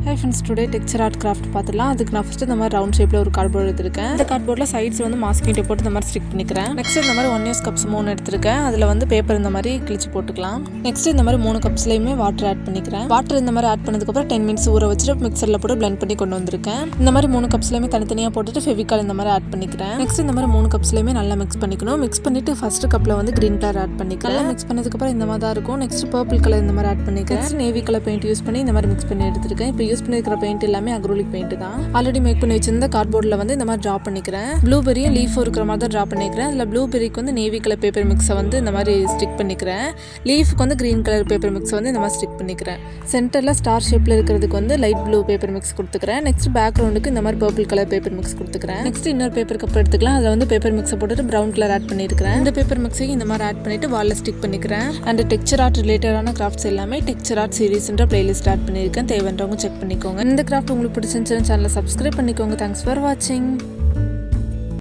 Hi friends, today texture art craft பார்த்துலாம். அதுக்கு நான் ஃபஸ்ட்டு இந்த மாதிரி ரவுண்ட் ஷேப்பில் ஒரு கார்ட்போர்ட் எடுத்திருக்கேன். இந்த கார்ட்போர்டில் சைட்ஸ் வந்து மாஸ்கிங் டேப் போட்டு இந்த மாதிரி ஸ்டிக் பண்ணிக்கிறேன். நெக்ஸ்ட் இந்த மாதிரி 1 யூஸ் கப்ஸ் 3 எடுத்திருக்கேன். அதில் வந்து பேப்பர் இந்த மாதிரி கிழிச்சு போட்டுக்கலாம். நெக்ஸ்ட் இந்த மாதிரி 3 கப்ஸ்லையுமே வாட்டர் ஆட் பண்ணிக்கிறேன். வாட்டர் இந்த மாதிரி ஆட் பண்ணதுக்கப்புறம் 10 மினிட்ஸ் ஊற வச்சுட்டு மிக்சரில் போட்டு பிளெண்ட் பண்ணி கொண்டு வந்திருக்கேன். இந்த மாதிரி 3 கப்ஸ்லையுமே தனித்தனியாக போட்டுட்டு ஃபெவிகால் இந்த மாதிரி ஆட் பண்ணிக்கிறேன். நெக்ஸ்ட் இந்த மாதிரி 3 கப்ஸ்லையுமே நல்லா மிக்ஸ் பண்ணிக்கணும். மிக்ஸ் பண்ணிட்டு ஃபர்ஸ்ட் கப்பில் வந்து கிரீன் கலர் ஆட் பண்ணிக்கிறேன். மிக்ஸ் பண்ணதுக்கப்புறம் இந்த மாதிரி தான் இருக்கும். நெக்ஸ்ட் பர்பிள் கலர் இந்த மாதிரி ஆட் பண்ணிக்கிறேன். Next navy colour paint use பண்ணி இந்த மாதிரி மிக்ஸ் பண்ணி எடுத்துருக்கேன். இப்போ யூஸ் பண்ணிருக்கிற பெயிண்ட் எல்லாமே அக்ரோலிக் பெயிண்ட் தான். ஆல்ரெடி மேக் பண்ணி வச்சிருந்த கார்ட்போர்டில் வந்து இந்த மாதிரி ட்ரா பண்ணிக்கிறேன். ப்ளூபெரியும் லீஃபும் இருக்கிற மாதிரி தான் ட்ரா பண்ணிக்கிறேன். அதில் ப்ளூபெரிக்கு வந்து நேவி கலர் பேப்பர் மிக்ஸை வந்து இந்த மாதிரி ஸ்டிக் பண்ணிக்கிறேன். லீஃபுக்கு வந்து கிரீன் கலர் பேப்பர் மிக்ஸை வந்து இந்த மாதிரி ஸ்டிக் பண்ணிக்கிறேன். சென்டரில் ஸ்டார் ஷேப்பில் இருக்கிறதுக்கு வந்து லைட் ப்ளூ பேப்பர் மிக்ஸ் கொடுத்துக்கிறேன். நெக்ஸ்ட் பேக்ரவுண்டுக்கு இந்த மாதிரி பர்பிள் கலர் பேப்பர் மிக்ஸ் கொடுத்துக்கிறேன். நெக்ஸ்ட் இன்னொரு பேப்பர் கப் எடுத்துக்கலாம். அதில் வந்து பேப்பர் மிக்ஸை போட்டுட்டு ப்ரௌன் கலர் ஆட் பண்ணியிருக்கிறேன். இந்த பேப்பர் மிக்ஸையும் இந்த மாதிரி ஆட் பண்ணிட்டு வாலில் ஸ்டிக் பண்ணிக்கிறேன். அண்ட் டெக்ஸ்சர் ஆர்ட் ரிலேட்டடான கிராஃப்ட்ஸ் எல்லாமே டெக்ஸ்சர் ஆர்ட் சீரிஸ்ன்ற பிளேலிஸ்ட் ஆட் பண்ணியிருக்கேன். தேவைன்றவங்க செக் பண்ணிக்கோங்க. இந்த கிராஃப்ட் உங்களுக்கு பிடிச்சிருந்துச்சுன்னு சேனலை சப்ஸ்கிரைப் பண்ணிக்கோங்க. தேங்க்ஸ் ஃபார் வாட்சிங்.